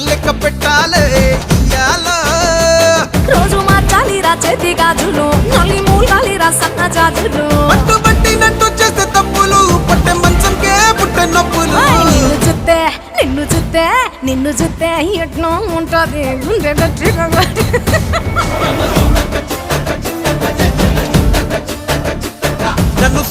లెక్క పెట్టాలే ఇయ్యాలో. రోజు మార్చాలిరా చేతి గాజులు, నల్లి మూలాలిరా సన్న జాజులు. పట్టుబట్టినట్టు చేస్తే తప్పులు, పట్టే మంచంకే పుట్టే నొప్పులు. నిన్ను చూస్తే ఎట్నో ఉంటది గుండె గట్టిగా. నన్ను